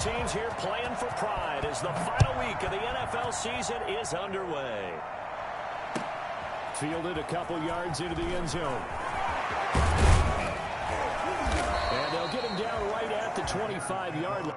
Teams here playing for pride as the final week of the NFL season is underway. Fielded a couple yards into the end zone. And they'll get him down right at the 25-yard line.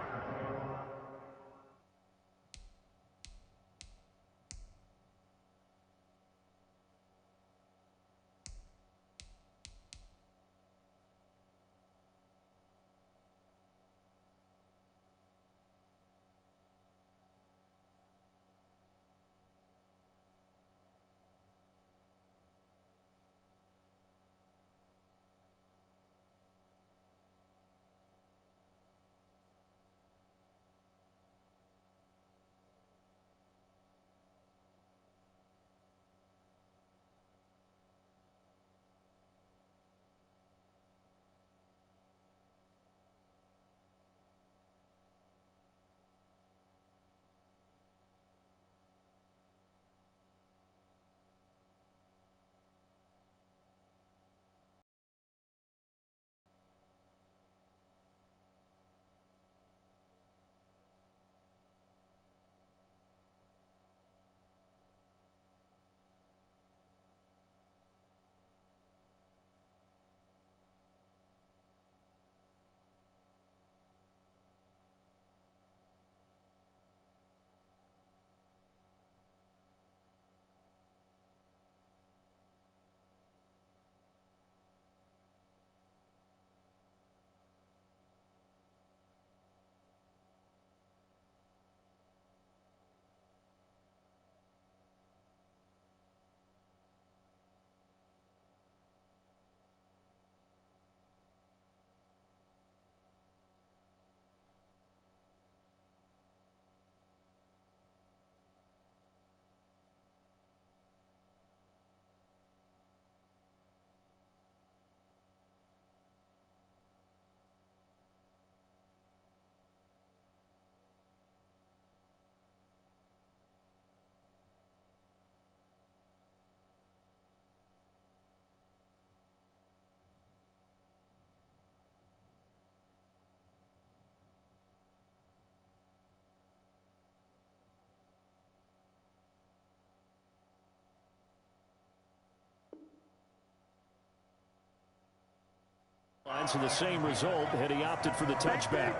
To the same result had he opted for the touchback.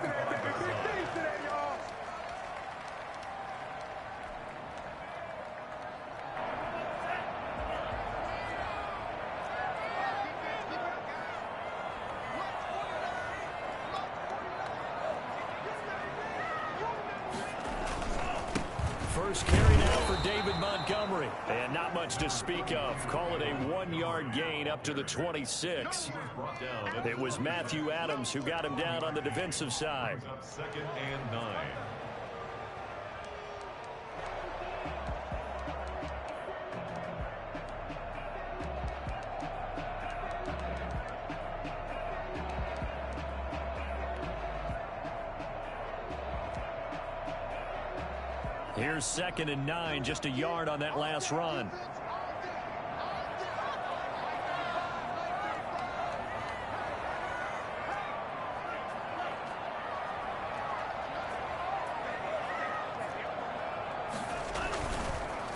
First carry now for David Montgomery. And not much to speak of. Call it a 1-yard gain up to the 26. It was Matthew Adams who got him down on the defensive side. 2nd and 9. Here's 2nd and 9, just a yard on that last run.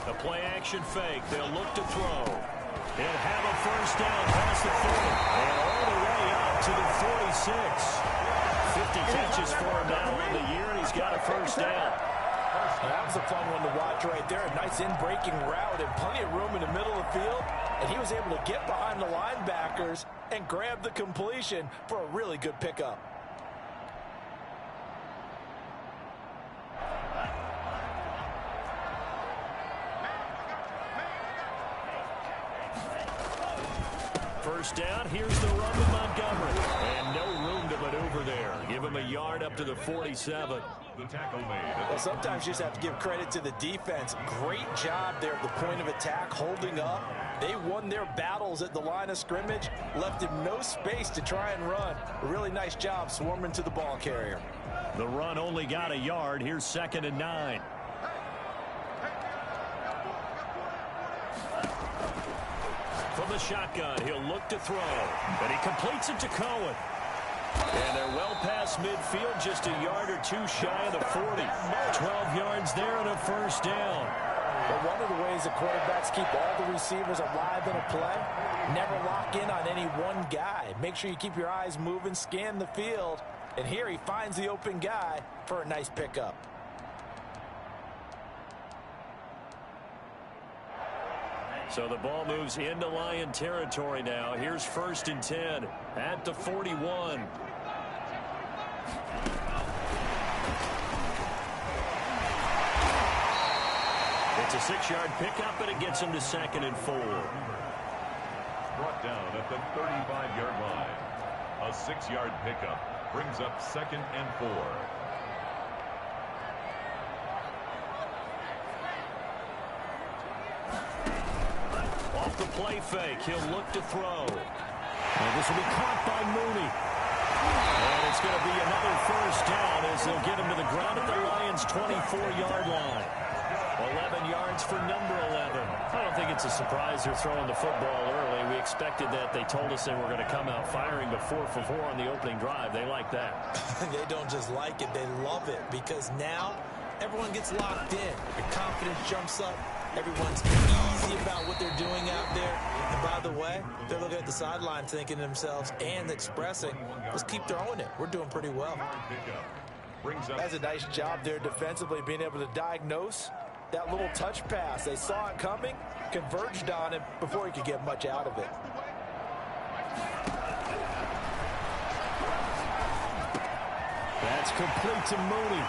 The play action fake. They'll look to throw. They'll have a first down past the 40. And all the way up to the 46. 50 catches for him now on the year, and he's got a first down. That was a fun one to watch right there. A nice in-breaking route and plenty of room in the middle of the field. And he was able to get behind the linebackers and grab the completion for a really good pickup. First down, here's the run with Montgomery. And no room to maneuver there. Give him a yard up to the 47. The tackle made. Well, sometimes you just have to give credit to the defense. Great job there at the point of attack, holding up. They won their battles at the line of scrimmage, left him no space to try and run. A really nice job swarming to the ball carrier. The run only got a yard. Here's 2nd and 9. From the shotgun, he'll look to throw. And he completes it to Cohen. And they're well past midfield, just a yard or two shy of the 40. 12 yards there and a first down. But one of the ways the quarterbacks keep all the receivers alive in a play, never lock in on any one guy. Make sure you keep your eyes moving, scan the field. And here he finds the open guy for a nice pickup. So the ball moves into Lion territory now. Here's 1st and 10 at the 41. It's a 6-yard pickup, and it gets him to 2nd and 4. Brought down at the 35-yard line. A 6-yard pickup brings up 2nd and 4. Off the play fake, he'll look to throw. And this will be caught by Mooney. And it's going to be another first down as they'll get him to the ground at the Lions' 24-yard line. 11 yards for number 11. I don't think it's a surprise they're throwing the football early. We expected that. They told us they were going to come out firing but 4 for 4 on the opening drive. They like that. They don't just like it, they love it, because now everyone gets locked in. Your confidence jumps up. Everyone's easy about what they're doing out there. And by the way, they're looking at the sideline thinking to themselves and expressing, let's keep throwing it. We're doing pretty well. That's a nice job there defensively, being able to diagnose that little touch pass. They saw it coming, converged on him before he could get much out of it. That's complete to Mooney.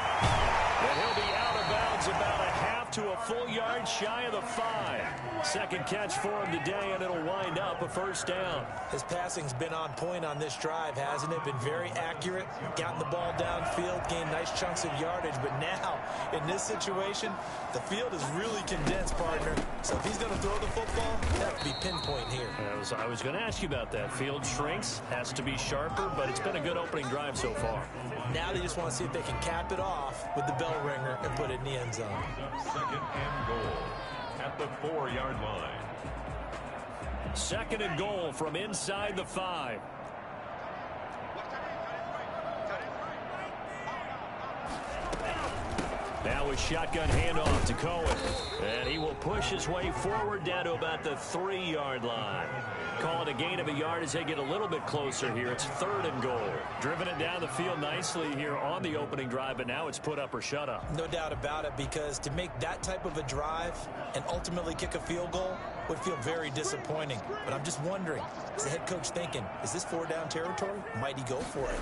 And he'll be out of bounds about a half to a full yard shy of the 5. Second catch for him today, and it'll wind up a first down. His passing's been on point on this drive, hasn't it? Been very accurate, gotten the ball downfield, gained nice chunks of yardage. But now, in this situation, the field is really condensed, partner. So if he's going to throw the football, it has to be pinpoint here. I was going to ask you about that. Field shrinks, has to be sharper, but it's been a good opening drive so far. Now they just want to see if they can cap it off with the bell ringer and put it in the end zone. 2nd and goal at the 4-yard line. 2nd and goal from inside the 5. Now a shotgun handoff to Cohen. And he will push his way forward down to about the 3-yard line. Call it a gain of a yard as they get a little bit closer here. It's 3rd and goal. Driven it down the field nicely here on the opening drive, but now it's put up or shut up. No doubt about it, because to make that type of a drive and ultimately kick a field goal would feel very disappointing. But I'm just wondering, is the head coach thinking, is this 4-down territory? Might he go for it?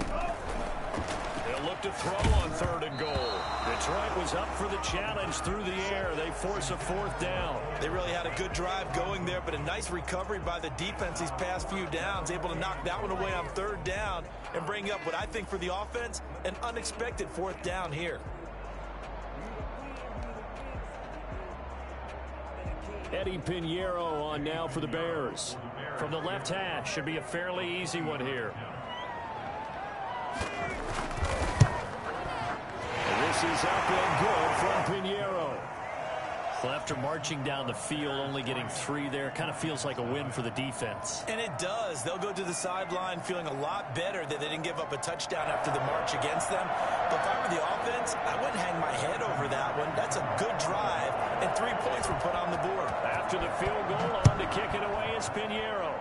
They'll look to throw on 3rd and goal. Detroit was up for the challenge through the air. They force a 4th down. They really had a good drive going there, but a nice recovery by the defense these past few downs, able to knock that one away on 3rd down and bring up what I think for the offense, an unexpected 4th down here. Eddie Pinheiro on now for the Bears. From the left hash, should be a fairly easy one here. This is up and good from Pinheiro. Well, after marching down the field, only getting 3 there, kind of feels like a win for the defense. And it does. They'll go to the sideline feeling a lot better that they didn't give up a touchdown after the march against them. But if I were the offense, I wouldn't hang my head over that one. That's a good drive, and 3 points were put on the board. After the field goal, on to kick it away is Pinheiro.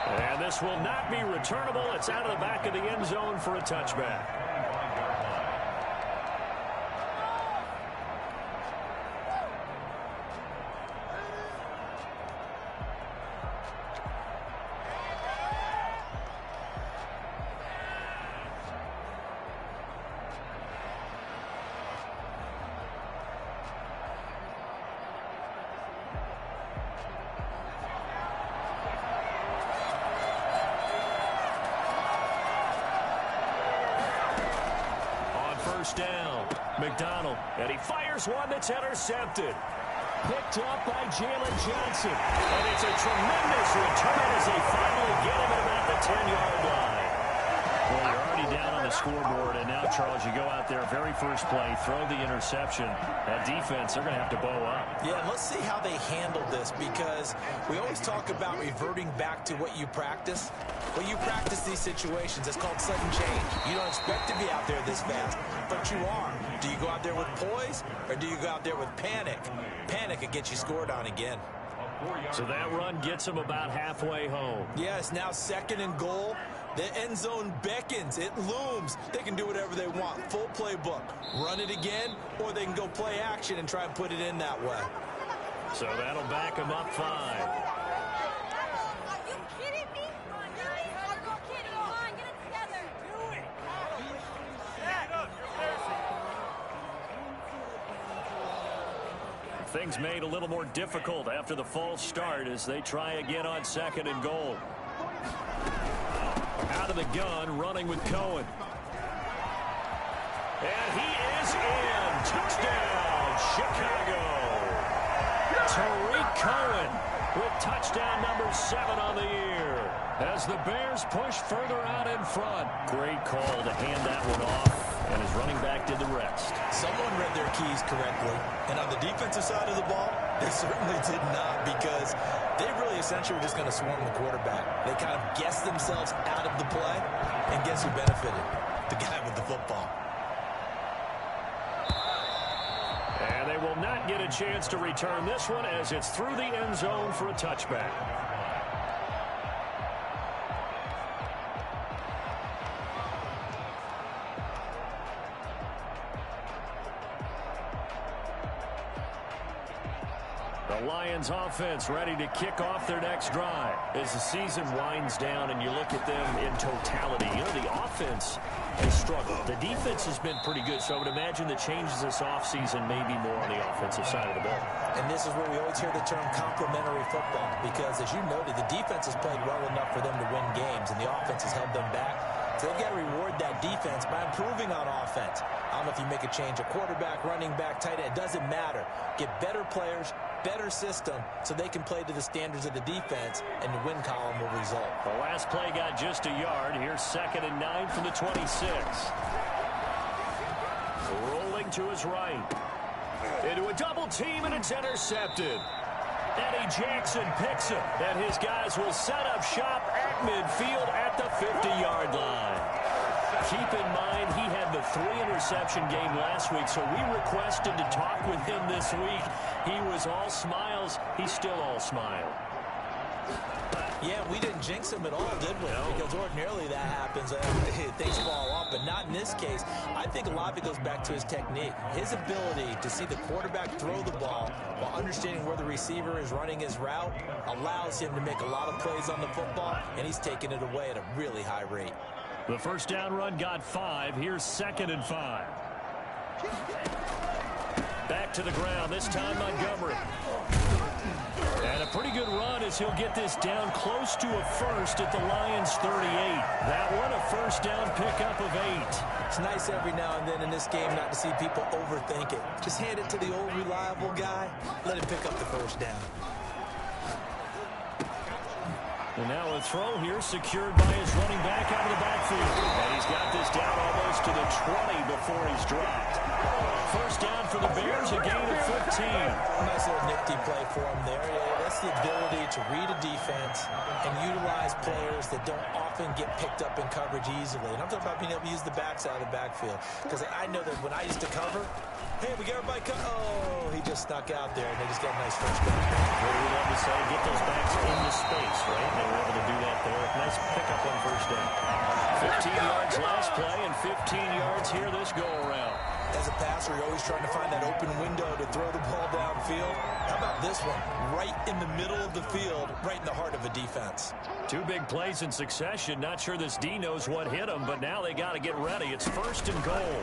And this will not be returnable. It's out of the back of the end zone for a touchback. Down. McDonald, and he fires one that's intercepted. Picked up by Jalen Johnson. And it's a tremendous return as they finally get him at about the 10-yard line. Well, you're already down on the scoreboard, and now, Charles, you go out there, very first play, throw the interception. That defense, they're going to have to bow up. Yeah, let's see how they handle this, because we always talk about reverting back to what you practice. When you practice these situations, it's called sudden change. You don't expect to be out there this fast, but you are. Do you go out there with poise, or do you go out there with panic? Panic will get you scored on again. So that run gets them about halfway home. Yes, now 2nd and goal. The end zone beckons. It looms. They can do whatever they want. Full playbook. Run it again, or they can go play action and try and put it in that way. So that'll back them up 5. Are you kidding me? Come on, get it together. Do it. Things made a little more difficult after the false start as they try again on 2nd and goal. Out of the gun, running with Cohen. And he is in. Touchdown, Chicago. Tariq Cohen with touchdown number 7 on the year as the Bears push further out in front. Great call to hand that one off, and his running back did the rest. Someone read their keys correctly, and on the defensive side of the ball, they certainly did not, because they really essentially were just going to swarm the quarterback. They kind of guessed themselves out of the play, and guess who benefited? The guy with the football. And they will not get a chance to return this one as it's through the end zone for a touchback. The Lions offense ready to kick off their next drive. As the season winds down and you look at them in totality, you know, the offense has struggled. The defense has been pretty good, so I would imagine the changes this offseason may be more on the offensive side of the ball. And this is where we always hear the term complementary football, because as you noted, the defense has played well enough for them to win games, and the offense has held them back. So they've got to reward that defense by improving on offense. I don't know if you make a change, a quarterback, running back, tight end, it doesn't matter. Get better players, better system, so they can play to the standards of the defense, and the win column will result. The last play got just a yard. Here's 2nd and 9 from the 26. Rolling to his right. Into a double team, and it's intercepted. Eddie Jackson picks it, and his guys will set up shop at midfield at the 50-yard line. Keep in mind, he had the 3-interception game last week, so we requested to talk with him this week. He was all smiles. He's still all smile. Yeah, we didn't jinx him at all, did we? No. Because ordinarily that happens. Things fall off, but not in this case. I think a lot of it goes back to his technique. His ability to see the quarterback throw the ball while understanding where the receiver is running his route allows him to make a lot of plays on the football, and he's taking it away at a really high rate. The first down run got 5. Here's 2nd and 5. Back to the ground, this time Montgomery. And a pretty good run as he'll get this down close to a first at the Lions 38. That one a first down pickup of 8. It's nice every now and then in this game not to see people overthink it. Just hand it to the old reliable guy. Let him pick up the first down. And now a throw here secured by his running back out of the backfield. And he's got this down almost to the 20 before he's dropped. First down for the Bears, a gain of 15. Nice little nifty play for him there. Yeah, that's the ability to read a defense and utilize players that don't often get picked up in coverage easily. And I'm talking about being able to use the backside of the backfield. Because I know that when I used to cover, hey, we got everybody cut. Oh, he just snuck out there, and they just got a nice first down. What do we love to say? Get those backs into space, right? They were able to do that there. Nice pickup on first down. 15 yards last play and 15 yards here this go-around. As a passer, you're always trying to find that open window to throw the ball downfield. How about this one? Right in the middle of the field, right in the heart of a defense. 2 big plays in succession. Not sure this D knows what hit him, but now they got to get ready. It's 1st and goal.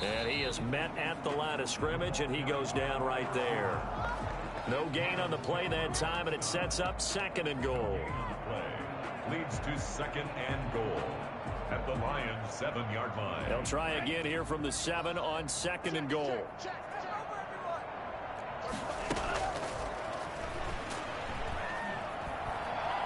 And he is met at the line of scrimmage, and he goes down right there. No gain on the play that time, and it sets up 2nd and goal. Play leads to 2nd and goal at the Lions' 7-yard line. They'll try again here from the 7 on 2nd and goal.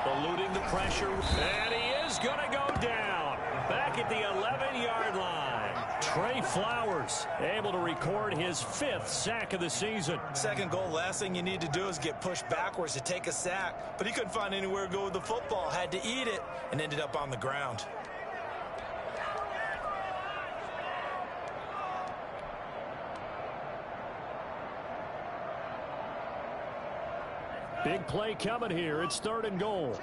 Eluding the pressure, and he is going to go down. back at the 11-yard line. Trey Flowers able to record his 5th sack of the season. Second goal, last thing you need to do is get pushed backwards to take a sack. But he couldn't find anywhere to go with the football. Had to eat it and ended up on the ground. Big play coming here. It's 3rd and goal.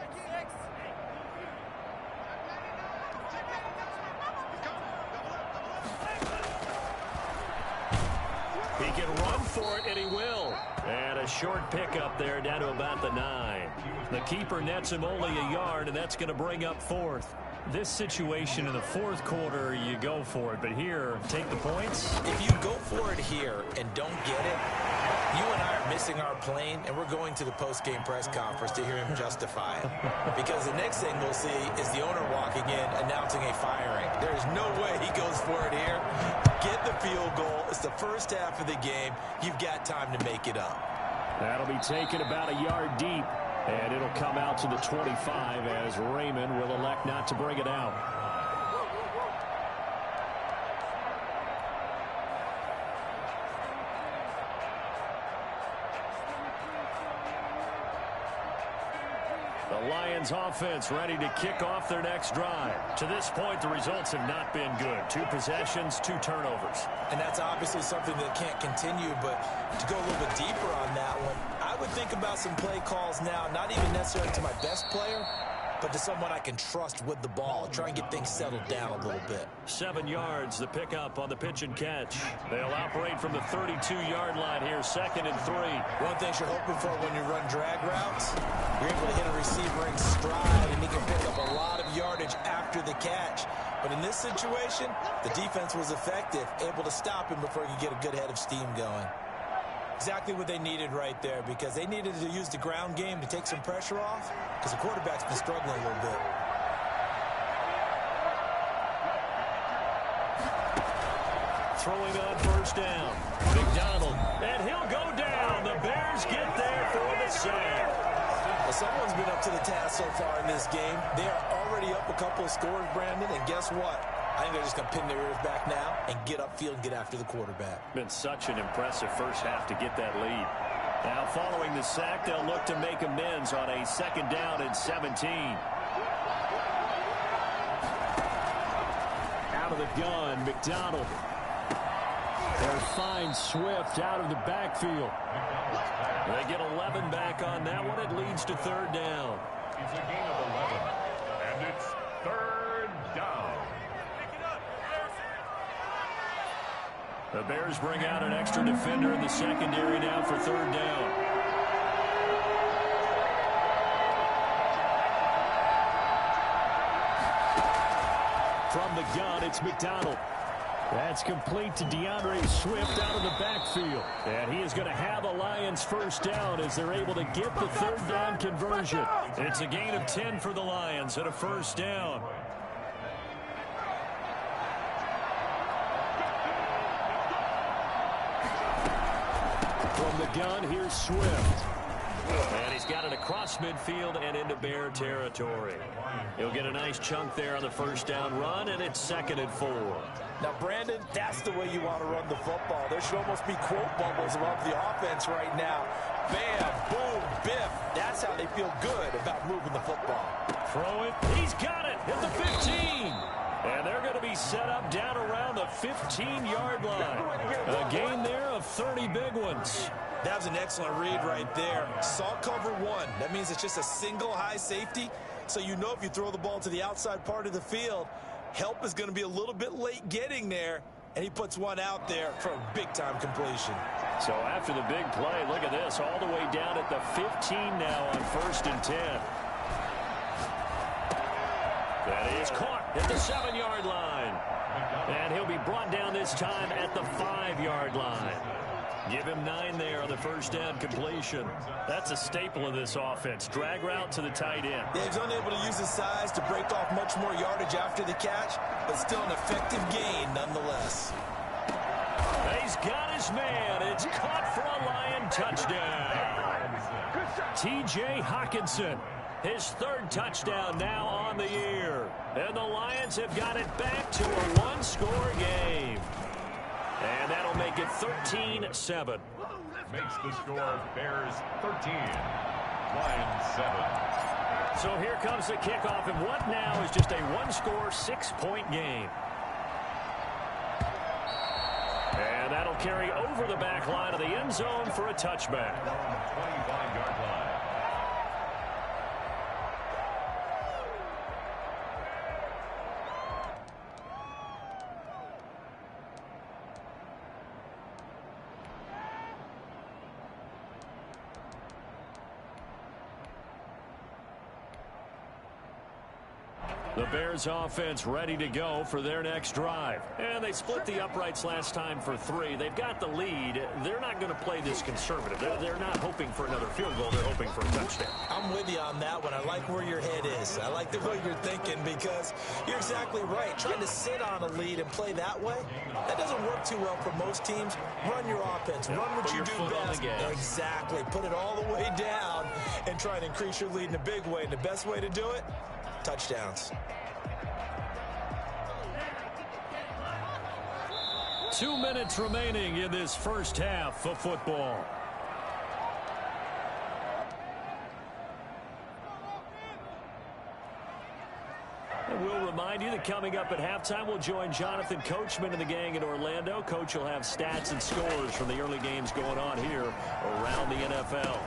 He can run for it, and he will. And a short pickup there down to about the 9. The keeper nets him only a yard, and that's going to bring up 4th. This situation in the 4th quarter, you go for it. But here, take the points. If you go for it here and don't get it, you and I are missing our plane, and we're going to the post-game press conference to hear him justify it. Because the next thing we'll see is the owner walking in announcing a firing. There's no way he goes for it here. Get the field goal. It's the first half of the game. You've got time to make it up. That'll be taken about a yard deep. And it'll come out to the 25 as Raymond will elect not to bring it out. The Lions offense ready to kick off their next drive. To this point, the results have not been good. 2 possessions, 2 turnovers. And that's obviously something that can't continue, but to go a little bit deeper on that one, I would think about some play calls now, not even necessarily to my best player, but to someone I can trust with the ball. Try and get things settled down a little bit. 7 yards, the pickup on the pitch and catch. They'll operate from the 32-yard line here, 2nd and 3. One thing you're hoping for when you run drag routes, you're able to hit a receiver in stride, and he can pick up a lot of yardage after the catch. But in this situation, the defense was effective, able to stop him before he could get a good head of steam going. Exactly what they needed right there, because they needed to use the ground game to take some pressure off, because the quarterback's been struggling a little bit. Throwing on 1st down. McDonald, and he'll go down. The Bears get there for the sack. Well, someone's been up to the task so far in this game. They are already up a couple of scores, Brandon, and guess what? I think they're just going to pin their ears back now and get upfield and get after the quarterback. Been such an impressive first half to get that lead. Now following the sack, they'll look to make amends on a 2nd down and 17. Out of the gun, McDonald. They'll find Swift out of the backfield. They get 11 back on that one. It leads to 3rd down. It's a gain of 11, and it's 3rd down. The Bears bring out an extra defender in the secondary now for 3rd down. From the gun, it's McDonald. That's complete to DeAndre Swift out of the backfield. And he is going to have a Lions 1st down as they're able to get the 3rd down conversion. It's a gain of 10 for the Lions and a 1st down. From the gun, here's Swift. And he's got it across midfield and into Bear territory. He'll get a nice chunk there on the 1st down run, and it's 2nd and 4. Now, Brandon, that's the way you want to run the football. There should almost be quote bubbles above the offense right now. Bam, boom, biff. That's how they feel good about moving the football. Throw it. He's got it at the 15. And they're going to be set up down around the 15-yard line. A gain there of 30 big ones. That was an excellent read right there. Saw cover 1. That means it's just a single high safety. So you know if you throw the ball to the outside part of the field, help is going to be a little bit late getting there. And he puts one out there for a big-time completion. So after the big play, look at this. All the way down at the 15 now on 1st and 10. That is caught at the 7-yard line. And he'll be brought down this time at the 5-yard line. Give him 9 there on the 1st down completion. That's a staple of this offense. Drag route to the tight end. Yeah, he's unable to use his size to break off much more yardage after the catch, but still an effective gain nonetheless. He's got his man. It's caught for a Lion touchdown. T.J. Hockenson. His third touchdown now on the year. And the Lions have got it back to a one-score game. And that'll make it 13-7. Makes the score Bears 13, Lions 7. So here comes the kickoff, and what now is just a one-score, 6-point game. And that'll carry over the back line of the end zone for a touchback. 25-yard line. The Bears offense ready to go for their next drive. And they split the uprights last time for 3. They've got the lead. They're not going to play this conservative. They're not hoping for another field goal. They're hoping for a touchdown. I'm with you on that one. I like where your head is. I like the way you're thinking because you're exactly right. Trying to sit on a lead and play that way, that doesn't work too well for most teams. Run your offense. Run what you do best. Exactly. Put it all the way down and try and increase your lead in a big way. And the best way to do it, touchdowns. 2 minutes remaining in this first half of football. And we'll remind you that coming up at halftime, we'll join Jonathan Coachman and the gang in Orlando. Coach will have stats and scores from the early games going on here around the NFL.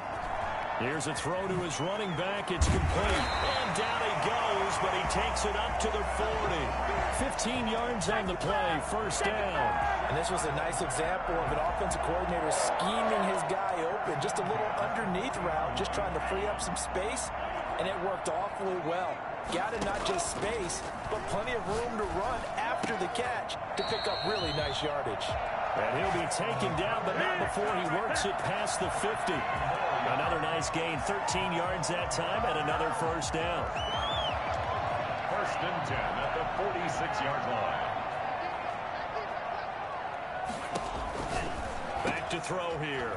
Here's a throw to his running back. It's complete. And down he goes, but he takes it up to the 40. 15 yards on the play, first down. And this was a nice example of an offensive coordinator scheming his guy open. Just a little underneath route, just trying to free up some space, and it worked awfully well. Got him not just space, but plenty of room to run after the catch to pick up really nice yardage. And he'll be taken down, but not before he works it past the 50. Another nice gain, 13 yards that time, and another first down. First and 10 at the 46-yard line. Back to throw here.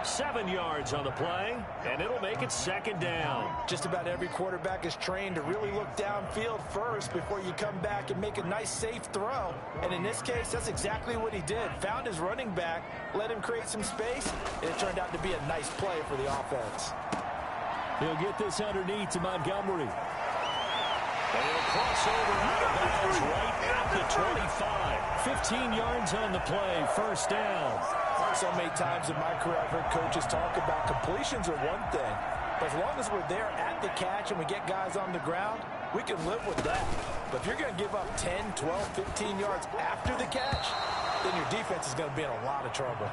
7 yards on the play, and it'll make it second down. Just about every quarterback is trained to really look downfield first before you come back and make a nice, safe throw. And in this case, that's exactly what he did. Found his running back, let him create some space, and it turned out to be a nice play for the offense. He'll get this underneath to Montgomery. And he'll cross over out of bounds right at the 25. 15 yards on the play, first down. So many times in my career, I've heard coaches talk about completions are one thing. But as long as we're there at the catch and we get guys on the ground, we can live with that. But if you're going to give up 10, 12, 15 yards after the catch, then your defense is going to be in a lot of trouble.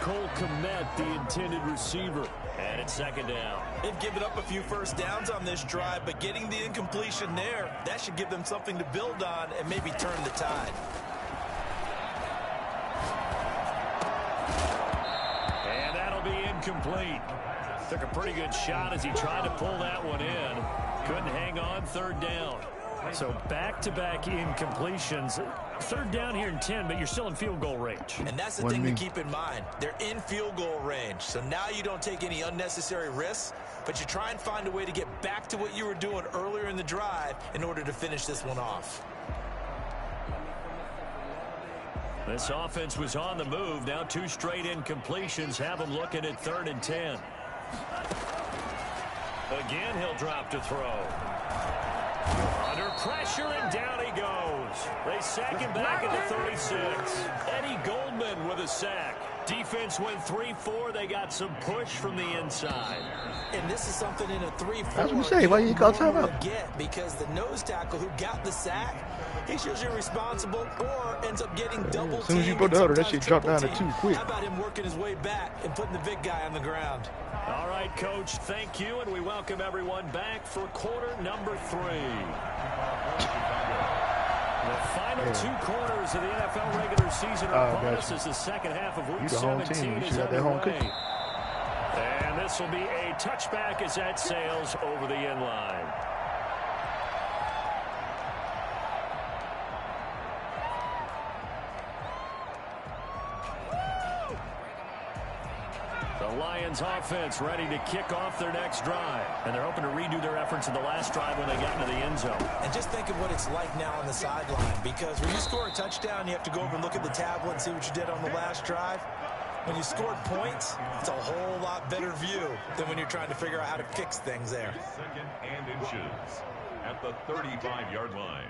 Cole Kmet, the intended receiver. And it's second down. They've given up a few first downs on this drive, but getting the incompletion there, that should give them something to build on and maybe turn the tide. And that'll be incomplete. Took a pretty good shot as he tried to pull that one in. Couldn't hang on, third down. So back-to-back incompletions. Third down here in 10, but you're still in field goal range. And that's the thing to keep in mind. They're in field goal range. So now you don't take any unnecessary risks, but you try and find a way to get back to what you were doing earlier in the drive in order to finish this one off. This offense was on the move. Now 2 straight incompletions have them looking at 3rd and 10. Again, he'll drop to throw. Under pressure, and down he goes. They sack him back at the 36. Eddie Goldman with a sack. Defense went 3-4. They got some push from the inside. And this is something in a 3-4. That's what you say. Why you call timeout? Because the nose tackle who got the sack, he's usually responsible or ends up getting double teamed. As soon as you go to the other, that shit dropped down to 2 quick. How about him working his way back and putting the big guy on the ground? All right, Coach, thank you, and we welcome everyone back for quarter number 3. The final 2 quarters of the NFL regular season are upon us as the second half of Week 17 is underway. And this will be a touchback as that sails over the end line. The Lions offense ready to kick off their next drive. And they're hoping to redo their efforts in the last drive when they got into the end zone. And just think of what it's like now on the sideline, because when you score a touchdown, you have to go over and look at the tablet and see what you did on the last drive. When you scored points, it's a whole lot better view than when you're trying to figure out how to fix things there. Second and inches at the 35-yard line.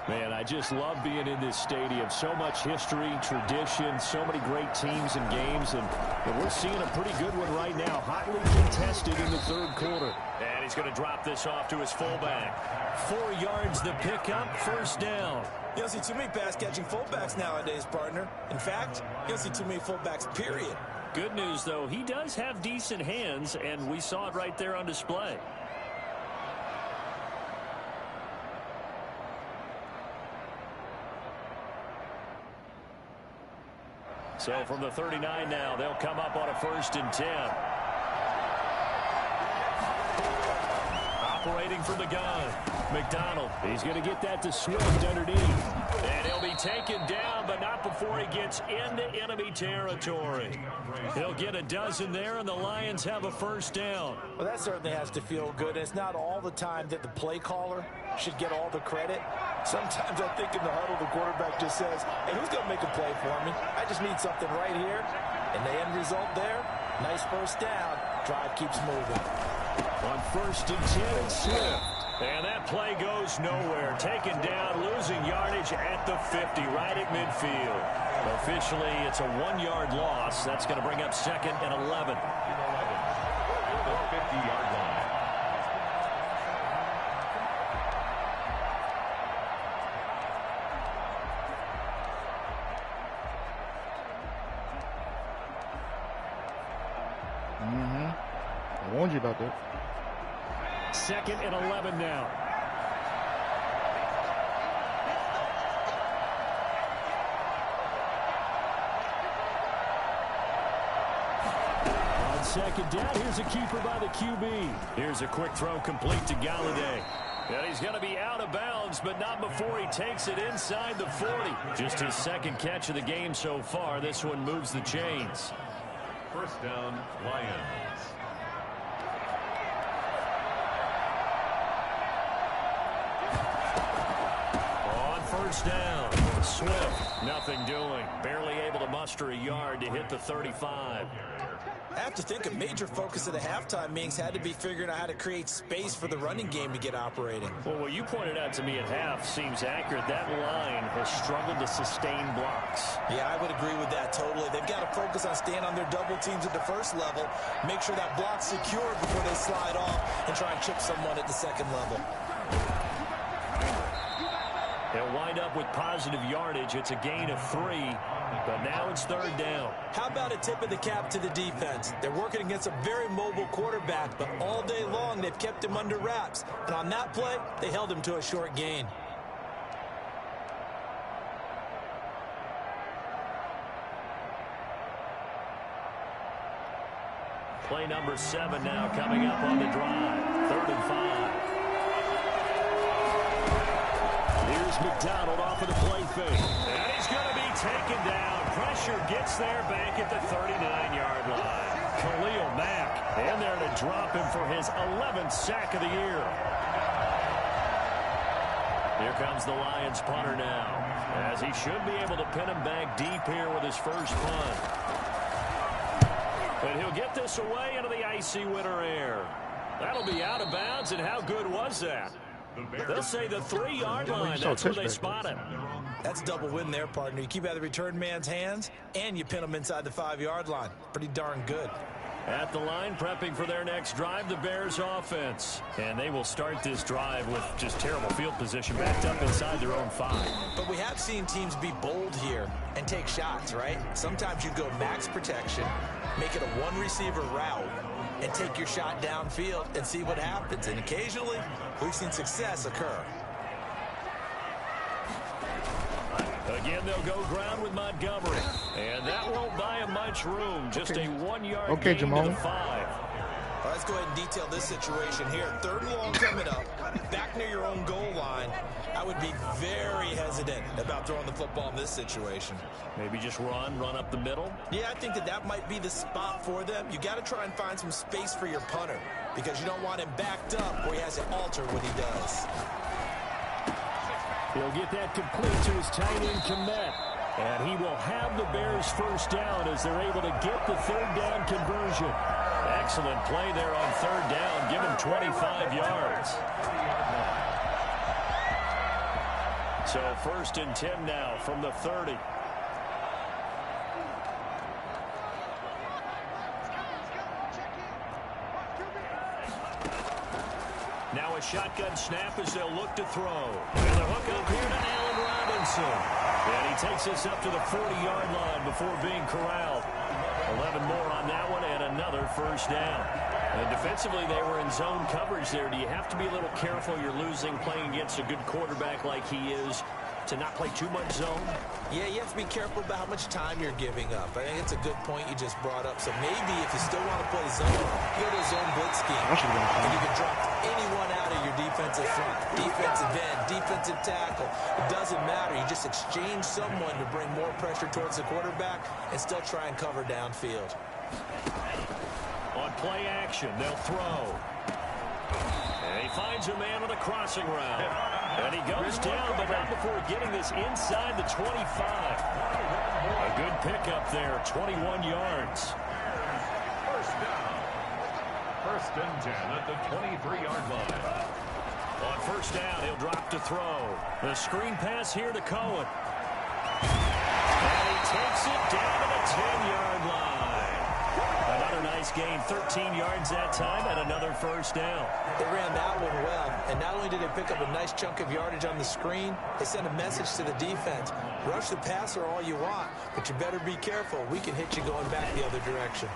Man, I just love being in this stadium. So much history, tradition, so many great teams and games, and we're seeing a pretty good one right now. Hotly contested in the third quarter. And he's going to drop this off to his fullback. 4 yards the pickup, first down. You don't see too many pass-catching fullbacks nowadays, partner. In fact, you don't see too many fullbacks, period. Good news, though, he does have decent hands, and we saw it right there on display. So from the 39 now, they'll come up on a 1st and 10. Operating from the gun, McDonald. He's going to get that to Swift underneath. And he'll be taken down, but not before he gets into enemy territory. He'll get a dozen there, and the Lions have a 1st down. Well, that certainly has to feel good. It's not all the time that the play caller should get all the credit. Sometimes I think in the huddle, the quarterback just says, hey, who's going to make a play for me? I just need something right here. And the end result there, nice 1st down. Drive keeps moving. On 1st and 10, it's Swift. And that play goes nowhere. Taken down, losing yardage at the 50, right at midfield. Officially, it's a 1-yard loss. That's going to bring up 2nd and 11. The 50-yard line. I warned you about that. 2nd and 11 now. On 2nd down, here's a keeper by the QB. Here's a quick throw complete to Galladay. And he's going to be out of bounds, but not before he takes it inside the 40. Just his 2nd catch of the game so far. This one moves the chains. 1st down, Lions. On 1st down, Swift, nothing doing. Barely able to muster a yard to hit the 35. I have to think a major focus of the halftime meetings had to be figuring out how to create space for the running game to get operating. Well, what you pointed out to me at half seems accurate. That line has struggled to sustain blocks. Yeah, I would agree with that totally. They've got to focus on staying on their double teams at the 1st level, make sure that block's secured before they slide off and try and chip someone at the 2nd level. They'll wind up with positive yardage. It's a gain of 3, but now it's 3rd down. How about a tip of the cap to the defense? They're working against a very mobile quarterback, but all day long they've kept him under wraps. And on that play, they held him to a short gain. Play number 7 now coming up on the drive. 3rd and 5. Here's McDonald off of the play fake. And he's going to be taken down. Pressure gets there back at the 39-yard line. Khalil Mack in there to drop him for his 11th sack of the year. Here comes the Lions punter now, as he should be able to pin him back deep here with his 1st punt. But he'll get this away into the icy winter air. That'll be out of bounds, and how good was that? They'll say the 3-yard line. That's where they spot him. That's a double win there, partner. You keep out of the return man's hands, and you pin him inside the 5-yard line. Pretty darn good. At the line, prepping for their next drive, the Bears offense. And they will start this drive with just terrible field position backed up inside their own 5. But we have seen teams be bold here and take shots, right? Sometimes you go max protection, make it a 1-receiver route, and take your shot downfield and see what happens. And occasionally, we've seen success occur. Again, they'll go ground with Montgomery. And that won't buy him much room. Just a 1-yard gain to the 5. Well, let's go ahead and detail this situation here. 3rd and long coming up, back near your own goal line. I would be very hesitant about throwing the football in this situation. Maybe just run up the middle? Yeah, I think that might be the spot for them. You got to try and find some space for your punter because you don't want him backed up where he has to alter what he does. He'll get that complete to his tight end Kmet. And he will have the Bears first down as they're able to get the 3rd down conversion. Excellent play there on 3rd down. Give him 25 yards. So 1st and 10 now from the 30. Now a shotgun snap as they'll look to throw. And the hook up here to Allen Robinson. And he takes this up to the 40-yard line before being corralled. 11 more on that one and another first down. And defensively, they were in zone coverage there. Do you have to be a little careful? You're losing playing against a good quarterback like he is to not play too much zone? Yeah, you have to be careful about how much time you're giving up. I think it's a good point you just brought up. So maybe if you still want to play zone, you go to a zone blitz scheme. And you can drop anyone out of your defensive front. Defensive end, defensive tackle. It doesn't matter. You just exchange someone to bring more pressure towards the quarterback and still try and cover downfield. On play action, they'll throw. And he finds a man on the crossing route. And he goes down, but not before getting this inside the 25. A good pickup there, 21 yards. First down. 1st and 10 at the 23-yard line. On 1st down, he'll drop to throw. The screen pass here to Cohen. And he takes it down to the 10-yard line. Another nice gain, 13 yards that time, and another first down. They ran that one well, and not only did they pick up a nice chunk of yardage on the screen, they sent a message to the defense. Rush the passer all you want, but you better be careful. We can hit you going back the other direction.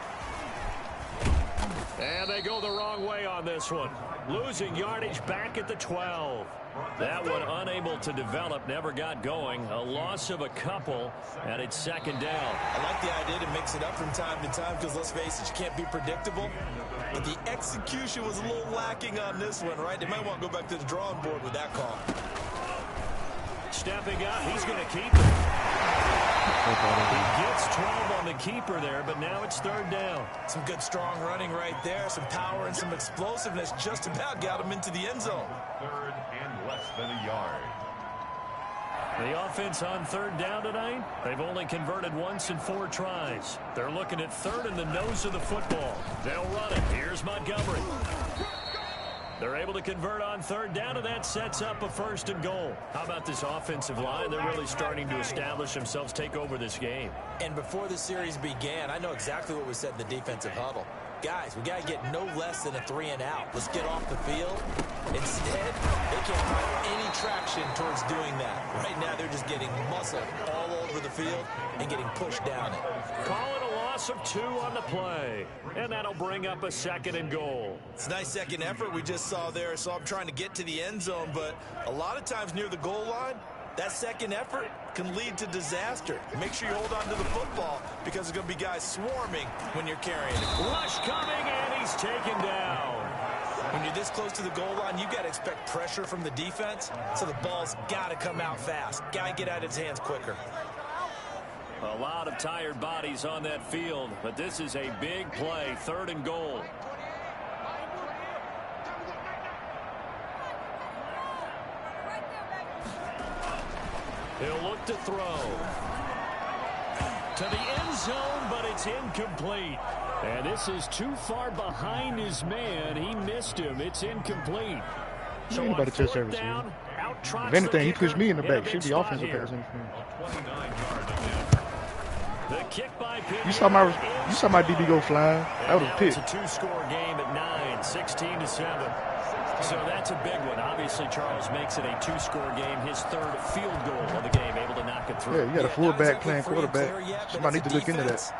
And they go the wrong way on this one. Losing yardage back at the 12. That one unable to develop, never got going. A loss of a couple, and it's 2nd down. I like the idea to mix it up from time to time because, let's face it, you can't be predictable. But the execution was a little lacking on this one, right? They might want to go back to the drawing board with that call. Stepping up, he's going to keep it. He gets 12 on the keeper there, but now it's 3rd down. Some good strong running right there, some power and some explosiveness just about got him into the end zone. 3rd and less than a yard. The offense on 3rd down tonight, they've only converted once in 4 tries. They're looking at 3rd in the nose of the football. They'll run it. Here's Montgomery. They're able to convert on 3rd down, and that sets up a 1st and goal. How about this offensive line? They're really starting to establish themselves, take over this game. And before the series began, I know exactly what we said in the defensive huddle. Guys, we got to get no less than a 3 and out. Let's get off the field. Instead, they can't find any traction towards doing that. Right now, they're just getting muscled all over the field and getting pushed down it. Call it a loss of 2 on the play. And that'll bring up a 2nd and goal. It's a nice second effort we just saw there. So I'm trying to get to the end zone, but a lot of times near the goal line, that second effort can lead to disaster. Make sure you hold on to the football because there's going to be guys swarming when you're carrying it. Rush coming, and he's taken down. When you're this close to the goal line, you've got to expect pressure from the defense, so the ball's got to come out fast. Got to get out of his hands quicker. A lot of tired bodies on that field, but this is a big play, 3rd and goal. He'll look to throw. To the end zone, but it's incomplete. And this is too far behind his man. He missed him. It's incomplete. So ain't about to touch everything. If anything, he pushed me in the back. Should be offensive pass interference. The kick by Pittman. You saw my DB go flying. That was a pick. It's a 2-score game at 9, 16-7. So that's a big one. Obviously, Charles makes it a 2-score game. His 3rd field goal of the game, able to knock it through. Yeah, you got a fullback playing quarterback. Somebody need to look into that.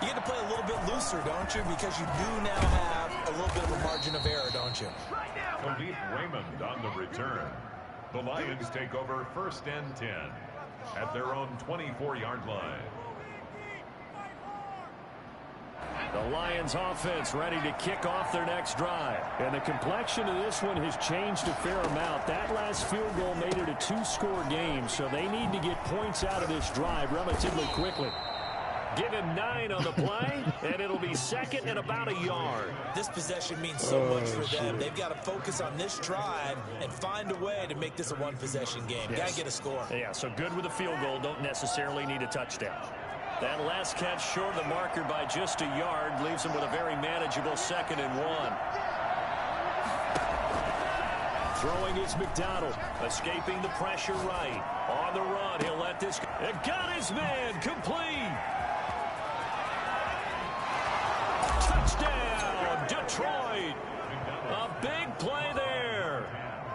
You get to play a little bit looser, don't you? Because you do now have a little bit of a margin of error, don't you? Khalif Raymond on the return. The Lions take over 1st and 10 at their own 24-yard line. The Lions offense ready to kick off their next drive. And the complexion of this one has changed a fair amount. That last field goal made it a 2-score game, so they need to get points out of this drive relatively quickly. Give him 9 on the play, and it'll be second and about a yard. This possession means so much for them. They've got to focus on this drive and find a way to make this a one-possession game. Yes. Got to get a score. Yeah, so good with a field goal. Don't necessarily need a touchdown. That last catch short of the marker by just a yard leaves him with a very manageable 2nd and 1. Throwing is McDonald, escaping the pressure right. On the run, he'll let this... It got his man, complete! Touchdown, Detroit! A big play there.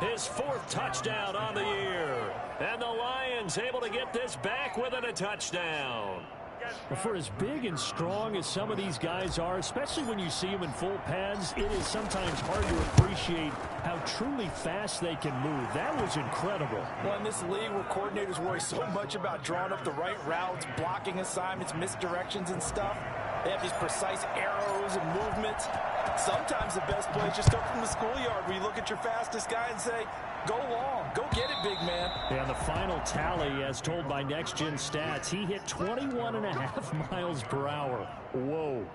His 4th touchdown on the year. And the Lions able to get this back within a touchdown. Well, for as big and strong as some of these guys are, especially when you see them in full pads, it is sometimes hard to appreciate how truly fast they can move. That was incredible. Well, in this league where coordinators worry so much about drawing up the right routes, blocking assignments, misdirections and stuff, they have these precise arrows and movements. Sometimes the best plays just come from the schoolyard where you look at your fastest guy and say, go long, go get it, big man. And the final tally, as told by Next Gen Stats, he hit 21.5 miles per hour. Whoa.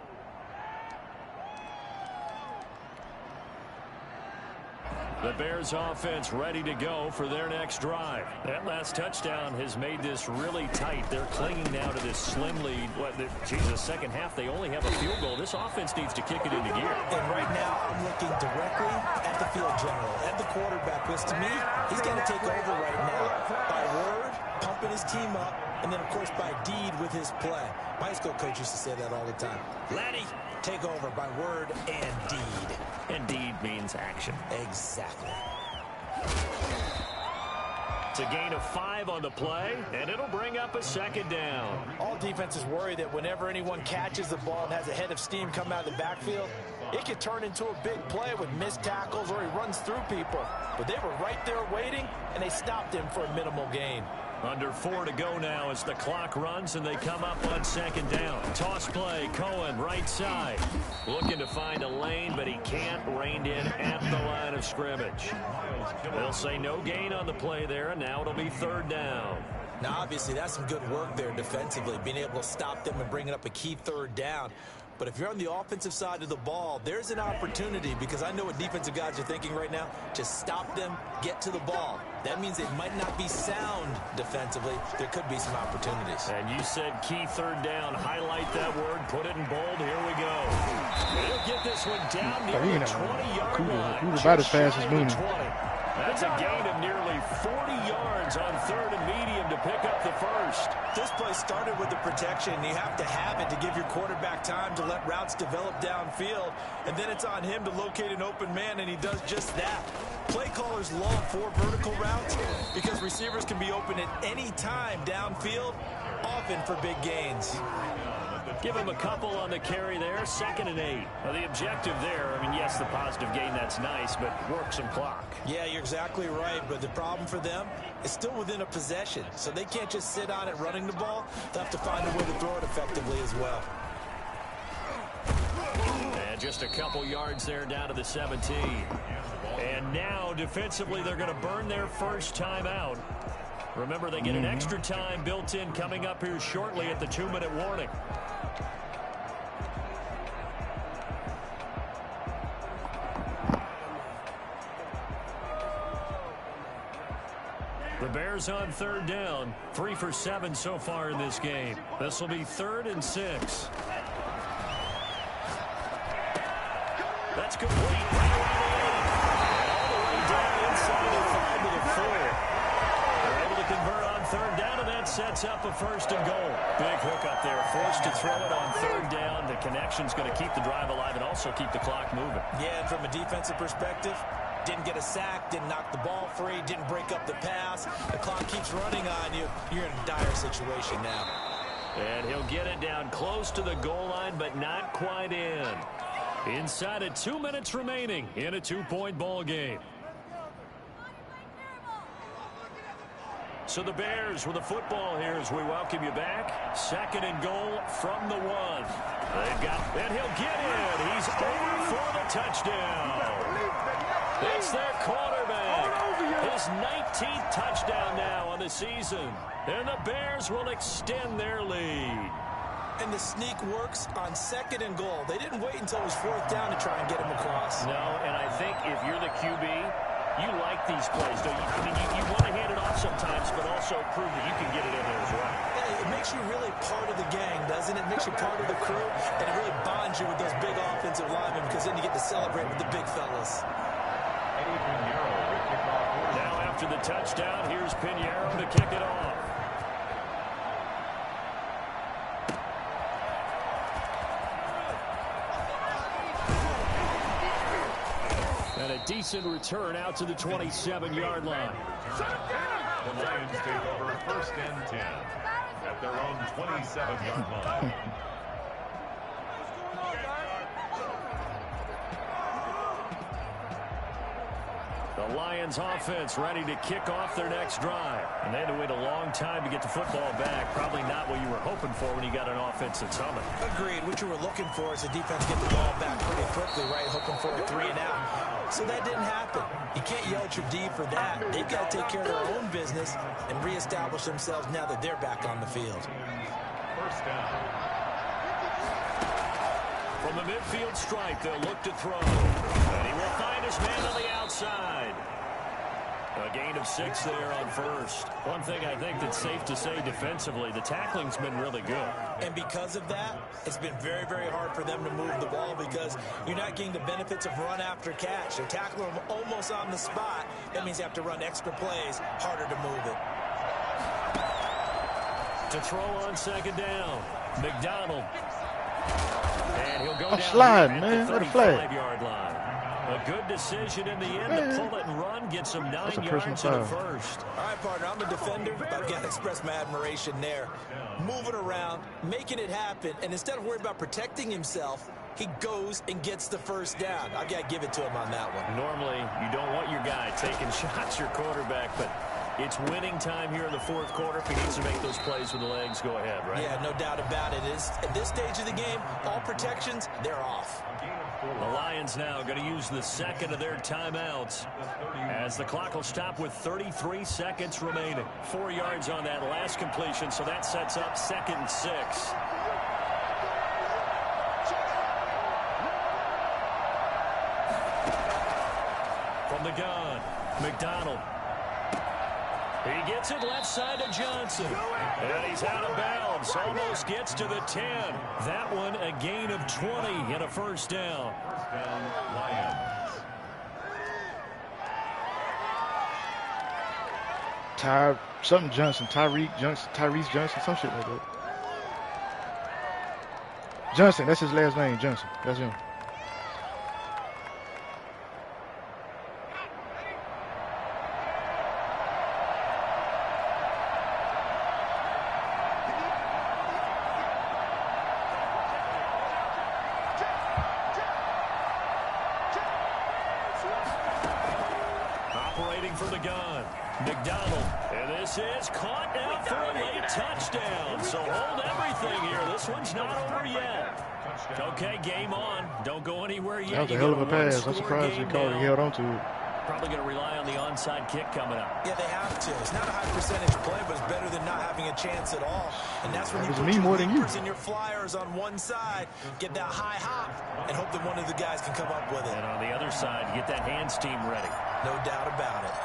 The Bears offense ready to go for their next drive. That last touchdown has made this really tight. They're clinging now to this slim lead. The second half, they only have a field goal. This offense needs to kick it into gear. And right now, I'm looking directly at the field general, at the quarterback, because to me, he's got to take over right now. By word, pumping his team up, and then, of course, by deed with his play. My high school coach used to say that all the time. Laddie, take over by word and deed. And deed means action. Exactly. It's a gain of 5 on the play, and it'll bring up a 2nd down. All defenses worry that whenever anyone catches the ball and has a head of steam come out of the backfield, it could turn into a big play with missed tackles or he runs through people. But they were right there waiting, and they stopped him for a minimal gain. Under 4 to go now as the clock runs and they come up on 2nd down. Toss play, Cohen, right side. Looking to find a lane, but he can't. Reined in at the line of scrimmage. They'll say no gain on the play there, and now it'll be 3rd down. Now, obviously, that's some good work there defensively, being able to stop them and bringing up a key 3rd down. But if you're on the offensive side of the ball, there's an opportunity, because I know what defensive guys are thinking right now. Just stop them, get to the ball. That means it might not be sound defensively. There could be some opportunities. And you said key 3rd down. Highlight that word. Put it in bold. Here we go. He'll get this one down near the 20-yard line. He was about as fast as Mooney. That's a gain of nearly 40 yards on 3rd and medium to pick up the 1st. This play started with the protection. You have to have it to give your quarterback time to let routes develop downfield. And then it's on him to locate an open man, and he does just that. Play callers love 4 vertical routes because receivers can be open at any time downfield, often for big gains. Give him a couple on the carry there, 2nd and 8. Now, the objective there, I mean, yes, the positive gain, that's nice, but work some clock. Yeah, you're exactly right, but the problem for them is still within a possession, so they can't just sit on it running the ball. They'll have to find a way to throw it effectively as well. And just a couple yards there down to the 17. And now, defensively, they're going to burn their first time out. Remember, they get an extra time built in coming up here shortly at the 2-minute warning. The Bears on 3rd down, 3 for 7 so far in this game. This will be 3rd and 6. That's complete. Right around the 8. All the way down inside the 5 to the 4. They're able to convert on 3rd down, and that sets up a 1st and goal. Big hook up there. Forced to throw it on 3rd down. The connection's going to keep the drive alive and also keep the clock moving. Yeah, and from a defensive perspective, didn't get a sack, didn't knock the ball free, didn't break up the pass. The clock keeps running on you. You're in a dire situation now. And he'll get it down close to the goal line, but not quite in. Inside of 2 minutes remaining in a 2-point ball game. So the Bears with the football here as we welcome you back. 2nd and goal from the 1. They've got, and he'll get in. He's over for the touchdown. It's their quarterback. His 19th touchdown now on the season. And the Bears will extend their lead. And the sneak works on 2nd and goal. They didn't wait until it was 4th down to try and get him across. No, and I think if you're the QB, you like these plays, don't you? I mean, you want to hand it off sometimes, but also prove that you can get it in there as well. Yeah, it makes you really part of the gang, doesn't it? It makes you part of the crew, and it really bonds you with those big offensive linemen because then you get to celebrate with the big fellas. Now after the touchdown, here's Pinheiro to kick it off. And a decent return out to the 27-yard line. The Lions take over 1st and 10 at their own 27-yard line. The Lions offense ready to kick off their next drive. And they had to wait a long time to get the football back. Probably not what you were hoping for when you got an offense that's humming. Agreed. What you were looking for is the defense get the ball back pretty quickly, right? Hoping for a 3 and out. So that didn't happen. You can't yell at your D for that. They've got to take care of their own business and reestablish themselves now that they're back on the field. 1st down. From the midfield stripe, they'll look to throw. And he will find his man on the outside. A gain of 6 there on 1st. One thing I think that's safe to say defensively, the tackling's been really good. And because of that, it's been very, very hard for them to move the ball because you're not getting the benefits of run after catch. They're tackling them almost on the spot. That means you have to run extra plays, harder to move it. To throw on 2nd down, McDonald. And he'll go down sliding, at man. the What a flag. 35-yard line. A good decision in the end to pull it and run, get some 9 yards in the 1st. All right, partner, I'm a defender, but I've got to express my admiration there. Moving around, making it happen, and instead of worrying about protecting himself, he goes and gets the 1st down. I've got to give it to him on that one. Normally, you don't want your guy taking shots, your quarterback, but it's winning time here in the 4th quarter. If he needs to make those plays with the legs, go ahead, right? Yeah, no doubt about it. At this stage of the game, all protections, they're off. The Lions now going to use the 2nd of their timeouts as the clock will stop with 33 seconds remaining. 4 yards on that last completion, so that sets up 2nd and 6. From the gun, McDonald. He gets it left side to Johnson. And he's out of bounds. Almost gets to the 10. That one a gain of 20 and a 1st down. 1st down, Lions. Tyrese Johnson, some shit like that. Johnson, that's his last name, Johnson. That's him. Operating for the gun, McDonald. And this is caught now for a late touchdown. So hold everything here. This one's not over yet. Okay, game on. Don't go anywhere yet. That was a hell of a pass. I'm surprised he held on to it. Probably going to rely on the onside kick coming up. Yeah, they have to. It's not a high percentage play, but it's better than not having a chance at all. And that's when you put your leapers and your flyers on one side, get that high hop, and hope that one of the guys can come up with it. And on the other side, get that hands team ready. No doubt about it.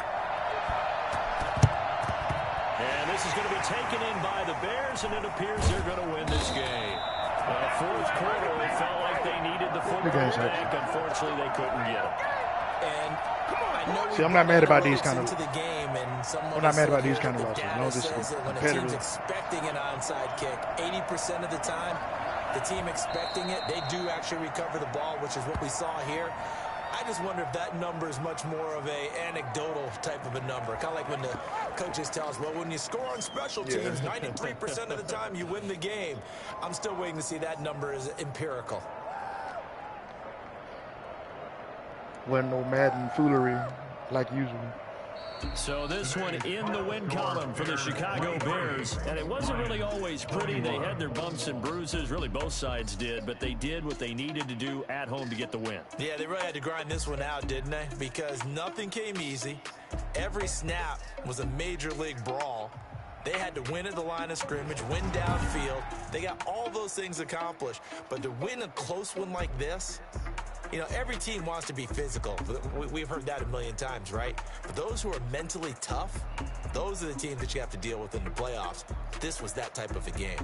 And this is going to be taken in by the Bears, and it appears they're going to win this game. 4th quarter, it felt like they needed the football back. Unfortunately, they couldn't get it. And I know I'm not mad about these kind of. I'm not mad about these kind of losses. No, this is when a team's expecting an onside kick, 80% of the time, the team expecting it, they do actually recover the ball, which is what we saw here. I just wonder if that number is much more of a anecdotal type of a number. Kind of like when the coaches tell us, well, when you score on special teams, 93% of the time you win the game. I'm still waiting to see that number is empirical. Wasn't no Madden foolery like usual. So this one in the win column for the Chicago Bears. And it wasn't really always pretty. They had their bumps and bruises. Really, both sides did. But they did what they needed to do at home to get the win. Yeah, they really had to grind this one out, didn't they? Because nothing came easy. Every snap was a major league brawl. They had to win at the line of scrimmage, win downfield. They got all those things accomplished. But to win a close one like this, you know, every team wants to be physical. We've heard that a million times, right? But those who are mentally tough, those are the teams that you have to deal with in the playoffs. This was that type of a game.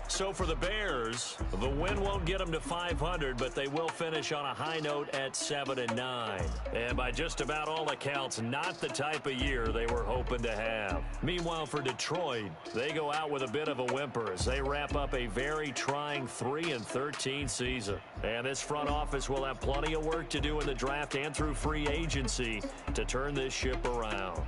So for the Bears, the win won't get them to 500, but they will finish on a high note at 7-9. And by just about all accounts, not the type of year they were hoping to have. Meanwhile, for Detroit, they go out with a bit of a whimper as they wrap up a very trying 3-13 season. And this front office will have plenty of work to do in the draft and through free agency to turn this ship around.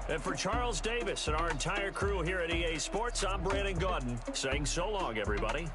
And for Charles Davis and our entire crew here at EA Sports, I'm Brandon Gaudin saying so long, everybody.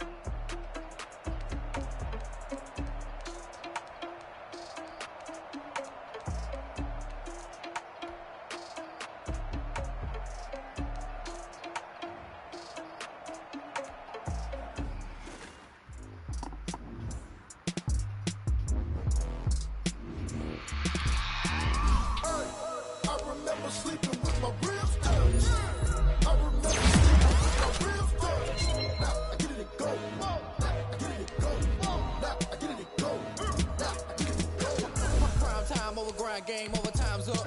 Game over, time's up.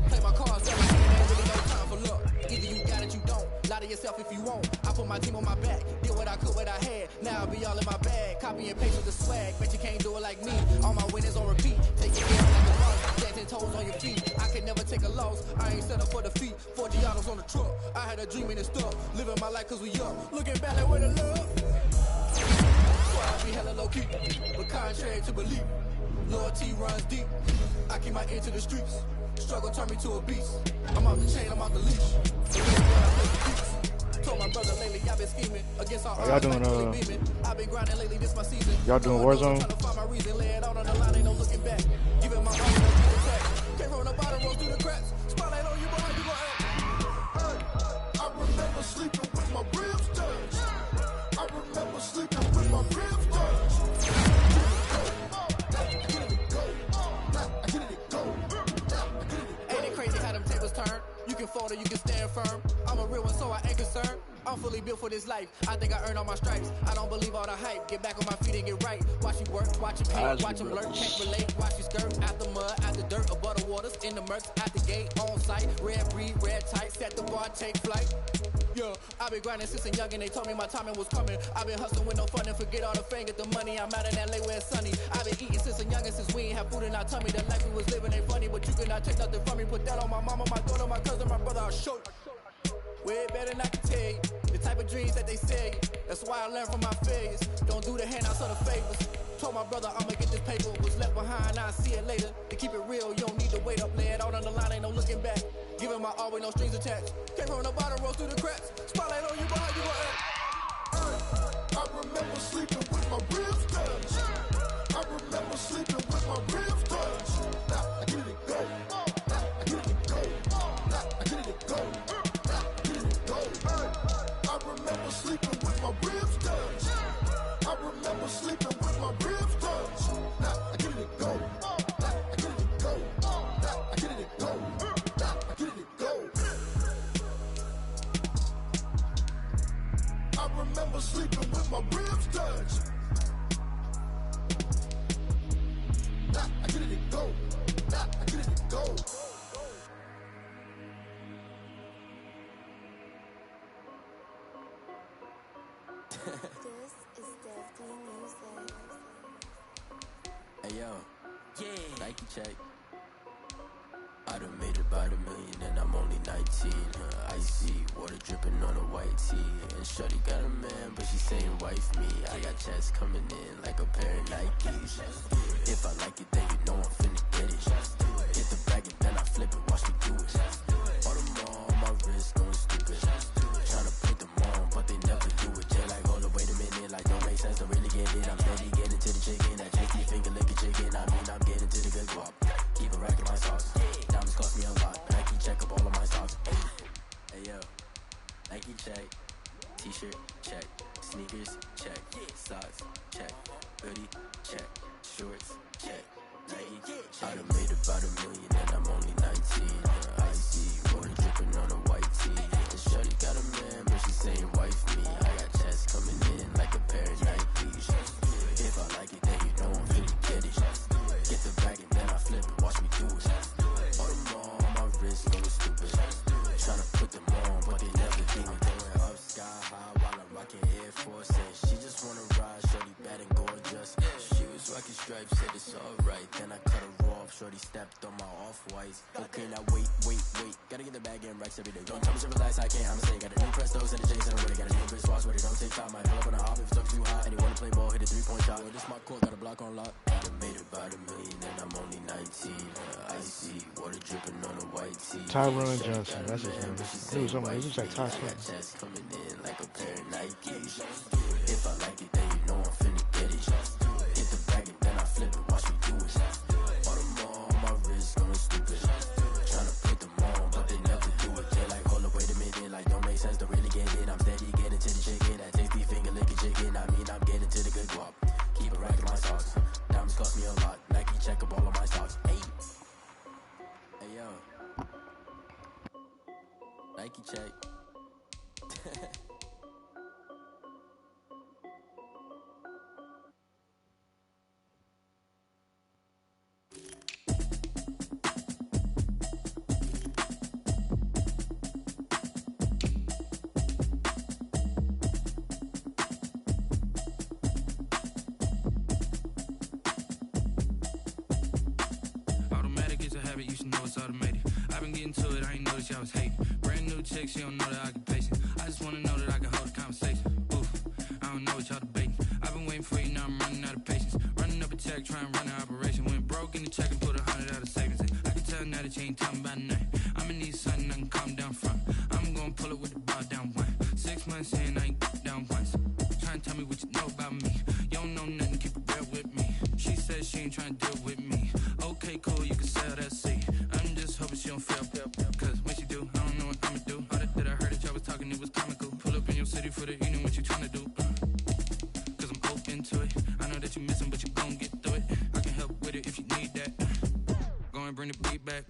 Play my cards up, ain't really no time for luck. Either you got it, you don't. Lie to yourself if you won't. I put my team on my back, did what I could, what I had. Now I'll be all in my bag. Copy and paste with the swag. Bet you can't do it like me. All my winners on repeat. Take it down like a boss. Dancing toes on your feet. I can never take a loss. I ain't set up for defeat. 4 Giottos on the truck. I had a dream and it's stuck. Living my life cause we up. Looking back like where the love. So I be hella low key. But contrary to belief. Loyalty runs deep. I keep my ear to the streets. Struggle turned me to a beast. I'm off the chain, I'm off the leash. Told my brother lately I've been scheming against all y'all doing I've been grinding lately, this my season. Y'all doing Warzone? Trying to find my reason, lay it out on the line, ain't no looking back. Giving my all, no attack. Came from the bottom, roll through the cracks. Spotlight on you, behind you, go ahead. I remember sleeping with my ribs touched. I remember sleeping with my ribs touched. Turn. You can fold or you can stand firm. I'm a real one, so I ain't concerned. I'm fully built for this life. I think I earned all my stripes. I don't believe all the hype. Get back on my feet and get right. Watch you work, watch you paint, watch them lurk. Can't relate, watch you skirt. Out the mud, out the dirt, above the waters, in the murks, at the gate, on site. Red breed, red tight, set the bar, take flight. Yeah, I've been grinding since a youngin'. They told me my timing was coming. I've been hustling with no fun and forget all the fame, get the money. I'm out in LA where it's sunny. I've been eating since a youngin', since we ain't have food in our tummy. The life we was living ain't funny, but you cannot take nothing from me. Put that on my mama, my daughter, my cousin, my brother, I'll show you. Way better than I can tell you. The type of dreams that they say. That's why I learned from my failures. Don't do the handouts or the favors. Told my brother I'ma get this paper. Was left behind, I'll see it later. To keep it real, you don't need to wait up. Lay it out on the line, ain't no looking back. Giving my all with no strings attached. Came from the bottom, roll through the cracks. Spotlight on you, behind you, go ahead. I remember sleeping with my ribs touched. I remember sleeping with my ribs touched. Now I get it go. I get it go. I get it go. I get it go. I remember sleeping with my ribs touched. I remember sleeping with my ribs touched. Now I get it go. I get it go. I get it go. I get it go. I remember sleeping with my ribs touched. I get it go. I get it go. This is Dev D Music. Hey yo, yeah, Nike check. I done made about $1 million and I'm only 19. Icy water dripping on a white tee. And shorty got a man, but she saying wife me. I got checks coming in like a pair of Nikes. If I like it, then you know I'm finna get it. Hit the bag and then I flip it, watch me do it. All the more on my wrist going stupid. Tryna put them on, but they never do it. Jay like, hold up, wait a minute, like don't make sense, don't really get it. I'm steady getting to the chicken, that tasty finger licking chicken. I mean, I'm getting to the good about a million and I'm only 19. Icy, water dripping on a white tee. And shorty got a man, but she saying wife me. I got checks coming in like a pair of Nikes. If I like it, then you know I'm finna get it. Get the bag and then I flip it, watch me do it. All on my wrist, going stupid. Tryna put them on, but they never do it. Going up sky high while I'm rocking Air Force. And she just wanna ride, shorty bad and gorgeous. She was rocking stripes, said it's alright. Then I cut her off, shorty stepped on my off-whites. Okay, now wait. Gotta get the bag and racks every day. Don't tell me to relax, I can't, I'm saying. Got a new Prestos and a J's and a Ray. Got a new bitch watch, but it don't take time. I pull up on a hop if it's too hot. And he wanna play ball, hit a 3-point shot. Well, this my court, got a block on lock. I done made about a million and I'm only 19. Icy, water dripping on a white tee. Tyron Johnson, that's his name. It was somebody, it was like Ty Smith. Chest coming in like a pair of Nikes. If I like it, then you know I'm finna get it. Hit the bag and then I flip it, watch me do it. All them on my wrist, going stupid. Tryna put them on, but they never do it. They like, hold up, wait a minute, like don't make sense to really get it. I'm steady getting to the chicken, that tasty finger licking chicken. I mean, I'm getting to the good guap. Keep it racking my socks. Diamonds cost me a lot. Nike check up all of my stocks. Hey yo, Nike check. Automatic is a habit, you should know it's automated. I've been getting to it, I ain't noticed y'all was hating. Brand new chick, she don't know that I can pace it. I just wanna know that I can hold a conversation. Oof, I don't know what y'all debating. I've been waiting for you, now I'm running out of patience. Running up a check, trying to run an operation. Went broke in the check and put 100 out of savings in. I can tell now that you ain't talking about nothing. I'ma need something I can calm down from. I'm gonna pull it with the bar down one. 6 months in, I ain't down once. Trying to tell me what you know about me. You don't know nothing, keep it real with me. She said she ain't trying to deal with me. Okay, cool, you can sell that seed. I'm just hoping she don't fail. Cause when she do, I don't know what I'ma do. All that I heard that y'all was talking, it was comical. Pull up in your city for the evening, what you tryna do? Cause I'm open to it. I know that you missing, but you gon' get through it. I can help with it if you need that. Go and bring the beat back.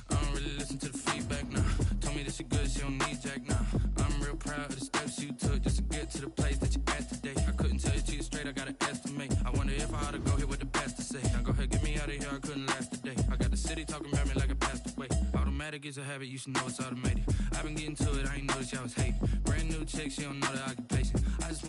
I don't really listen to the feedback, nah. Told me that she good, she don't need jack, nah. I'm real proud of the steps you took just to get to the place that you at today. I couldn't tell you to you straight, I gotta estimate. I wonder if I ought to go here with the best to say. Now go ahead, get me out of here, I couldn't last a day. I got the city talking about me like I passed away. Automatic is a habit, you should know it's automated. I've been getting to it, I ain't noticed y'all was hating. Brand new chick, she don't know that I can pace it. I just